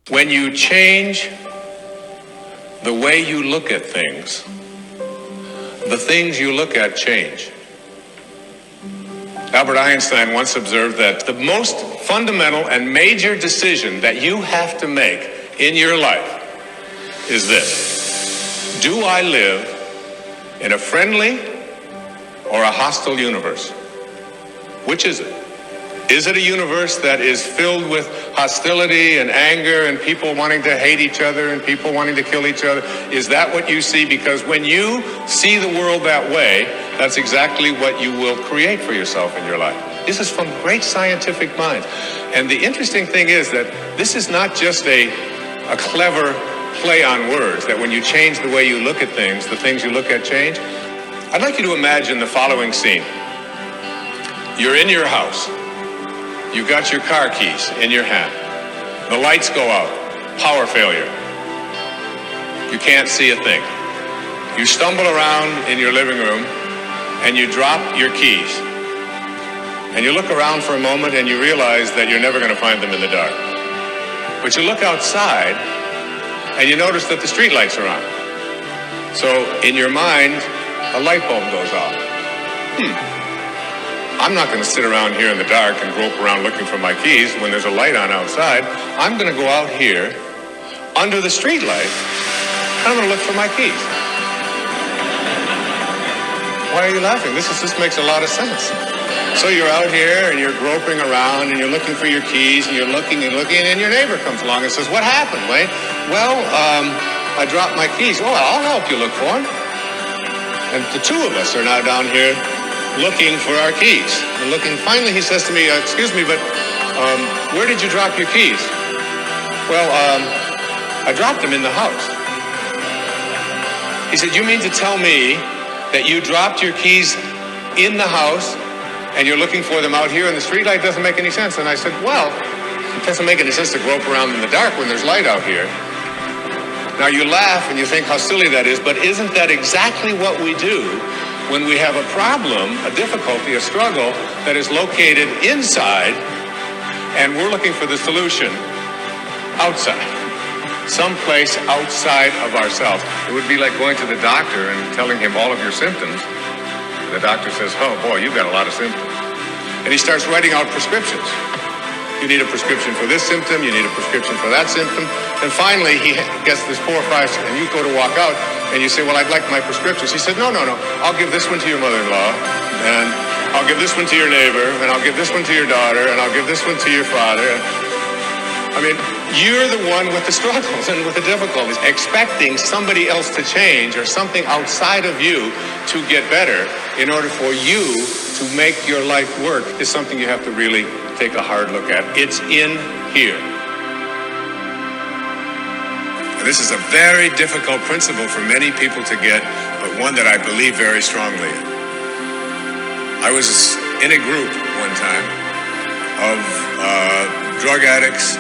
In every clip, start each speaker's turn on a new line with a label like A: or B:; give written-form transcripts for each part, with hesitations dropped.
A: When you change the way you look at things, the things you look at change. Albert Einstein once observed that the most fundamental and major decision that you have to make in your life is this: do I live in a friendly or a hostile universe? Which is it? Is it a universe that is filled with hostility and anger and people wanting to hate each other and people wanting to kill each other? Is that what you see? Because when you see the world that way, that's exactly what you will create for yourself in your life. This is from great scientific minds. And the interesting thing is that this is not just a clever play on words, that when you change the way you look at things, the things you look at change. I'd like you to imagine the following scene. You're in your house. You've got your car keys in your hand. The lights go out. Power failure. You can't see a thing. You stumble around in your living room and you drop your keys. And you look around for a moment and you realize that you're never going to find them in the dark. But you look outside and you notice that the street lights are on. So in your mind, a light bulb goes off. I'm not going to sit around here in the dark and grope around looking for my keys when there's a light on outside. I'm going to go out here under the street light and I'm going to look for my keys. Why are you laughing? This makes a lot of sense. So you're out here and you're groping around and you're looking for your keys and you're looking and your neighbor comes along and says, "What happened, Wayne?" "Well, I dropped my keys." "Oh, I'll help you look for them." And the two of us are now down here looking for our keys. And finally he says to me, "Excuse me, but where did you drop your keys?" "Well, I dropped them in the house." He said, "You mean to tell me that you dropped your keys in the house and you're looking for them out here in the street light? Doesn't make any sense." And I said, "Well, it doesn't make any sense to grope around in the dark when there's light out here." Now you laugh and you think how silly that is, but isn't that exactly what we do when we have a problem, a difficulty, a struggle that is located inside, and we're looking for the solution outside, someplace outside of ourselves? It would be like going to the doctor and telling him all of your symptoms. The doctor says, "Oh boy, you've got a lot of symptoms." And he starts writing out prescriptions. You need a prescription for this symptom, you need a prescription for that symptom. And finally, he gets this 4 or 5, and you go to walk out, and you say, "Well, I'd like my prescriptions." He said, No. I'll give this one to your mother-in-law, and I'll give this one to your neighbor, and I'll give this one to your daughter, and I'll give this one to your father." I mean, you're the one with the struggles and with the difficulties. Expecting somebody else to change or something outside of you to get better in order for you to make your life work is something you have to really take a hard look at. It's in here. This is a very difficult principle for many people to get, but one that I believe very strongly in. I was in a group one time of drug addicts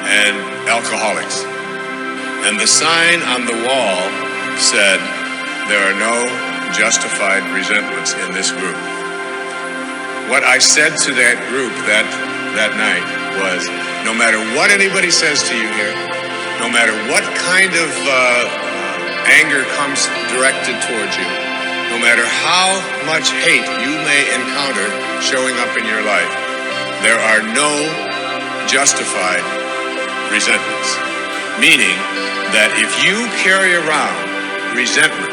A: and alcoholics, and the sign on the wall said, "There are no justified resentments in this group." What I said to that group that night was, no matter what anybody says to you here, no matter what kind of anger comes directed towards you, no matter how much hate you may encounter showing up in your life, there are no justified resentments. Meaning that if you carry around resentment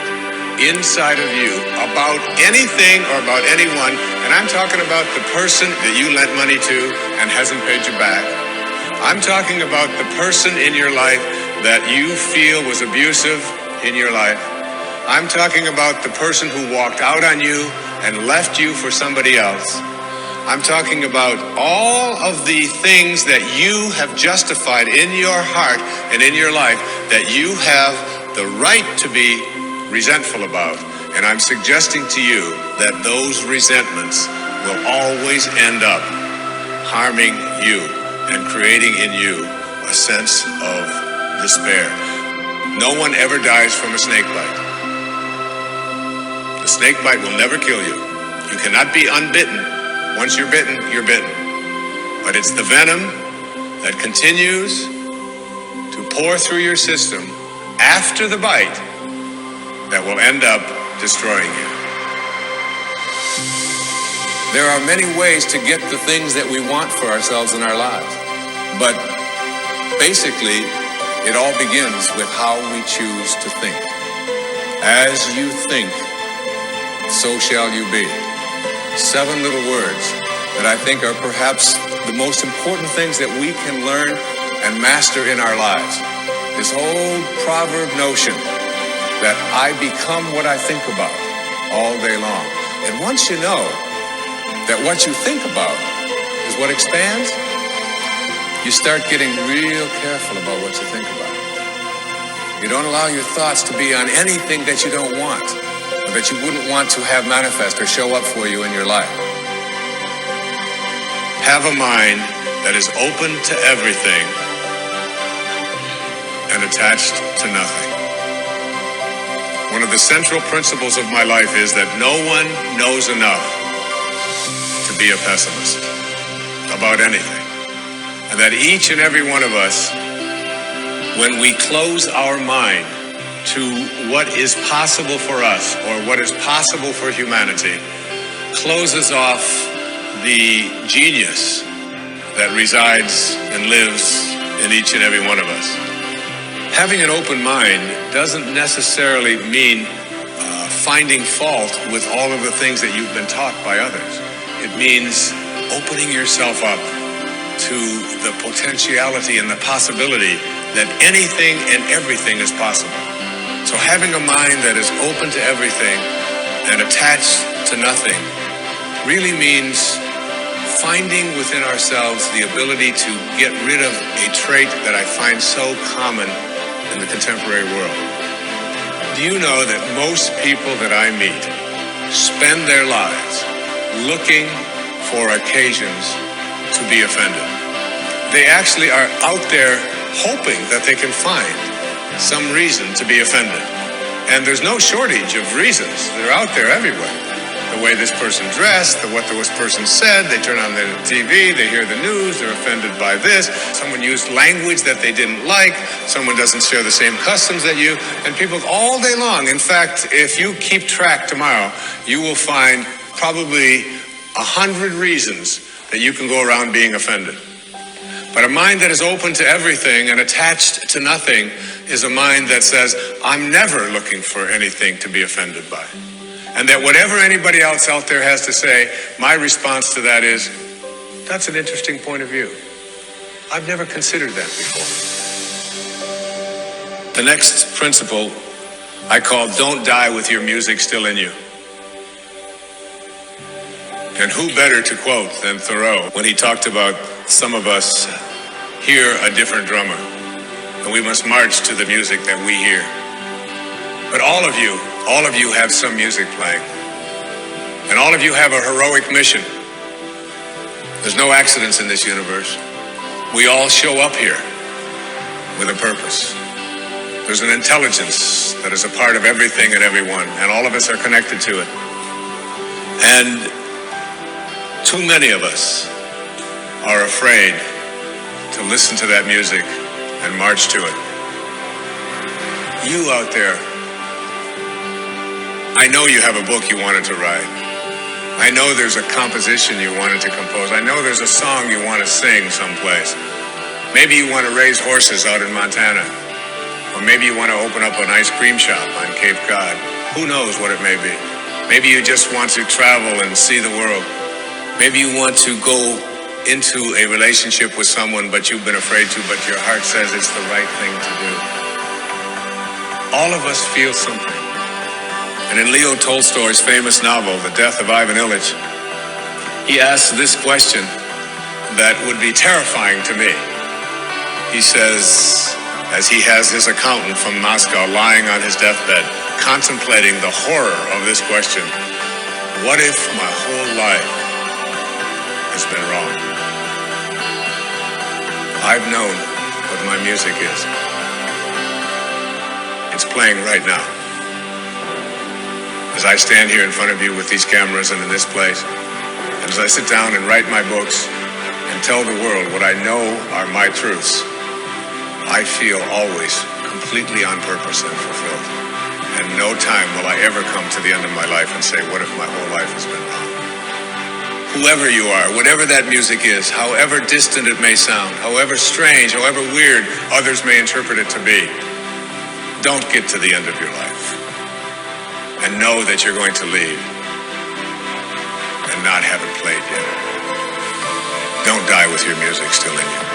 A: inside of you about anything or about anyone, and I'm talking about the person that you lent money to and hasn't paid you back, I'm talking about the person in your life that you feel was abusive in your life. I'm talking about the person who walked out on you and left you for somebody else. I'm talking about all of the things that you have justified in your heart and in your life that you have the right to be resentful about. And I'm suggesting to you that those resentments will always end up harming you and creating in you a sense of despair. No one ever dies from a snake bite. The snake bite will never kill you. You cannot be unbitten. Once you're bitten, you're bitten. But it's the venom that continues to pour through your system after the bite that will end up destroying you. There are many ways to get the things that we want for ourselves in our lives. But basically, it all begins with how we choose to think. As you think, so shall you be. 7 little words that I think are perhaps the most important things that we can learn and master in our lives. This old proverb notion that I become what I think about all day long. And once you know that what you think about is what expands, you start getting real careful about what you think about. You don't allow your thoughts to be on anything that you don't want, or that you wouldn't want to have manifest or show up for you in your life. Have a mind that is open to everything and attached to nothing. One of the central principles of my life is that no one knows enough to be a pessimist about anything. And that each and every one of us, when we close our mind to what is possible for us or what is possible for humanity, closes off the genius that resides and lives in each and every one of us. Having an open mind doesn't necessarily mean finding fault with all of the things that you've been taught by others. It means opening yourself up to the potentiality and the possibility that anything and everything is possible. So having a mind that is open to everything and attached to nothing really means finding within ourselves the ability to get rid of a trait that I find so common in the contemporary world. Do you know that most people that I meet spend their lives looking for occasions to be offended? They actually are out there hoping that they can find some reason to be offended. And there's no shortage of reasons. They're out there everywhere. The way this person dressed, what this person said, they turn on the TV, they hear the news, they're offended by this. Someone used language that they didn't like, someone doesn't share the same customs that you, and people all day long. In fact, if you keep track tomorrow, you will find probably 100 reasons that you can go around being offended. But a mind that is open to everything and attached to nothing is a mind that says, I'm never looking for anything to be offended by. And that whatever anybody else out there has to say, my response to that is, that's an interesting point of view. I've never considered that before. The next principle I call don't die with your music still in you. And who better to quote than Thoreau when he talked about some of us hear a different drummer and we must march to the music that we hear. But all of you have some music playing. And all of you have a heroic mission. There's no accidents in this universe. We all show up here with a purpose. There's an intelligence that is a part of everything and everyone, and all of us are connected to it. And too many of us are afraid to listen to that music and march to it. You out there, I know you have a book you wanted to write. I know there's a composition you wanted to compose. I know there's a song you want to sing someplace. Maybe you want to raise horses out in Montana. Or maybe you want to open up an ice cream shop on Cape Cod. Who knows what it may be. Maybe you just want to travel and see the world. Maybe you want to go into a relationship with someone but you've been afraid to, but your heart says it's the right thing to do. All of us feel something. And in Leo Tolstoy's famous novel, The Death of Ivan Ilyich, he asks this question that would be terrifying to me. He says, as he has his accountant from Moscow lying on his deathbed, contemplating the horror of this question, what if my whole life has been wrong? I've known what my music is. It's playing right now. As I stand here in front of you with these cameras and in this place, and as I sit down and write my books and tell the world what I know are my truths, I feel always completely on purpose and fulfilled. And no time will I ever come to the end of my life and say, what if my whole life has been wrong? Whoever you are, whatever that music is, however distant it may sound, however strange, however weird others may interpret it to be, don't get to the end of your life and know that you're going to leave and not have it played yet. Don't die with your music still in you.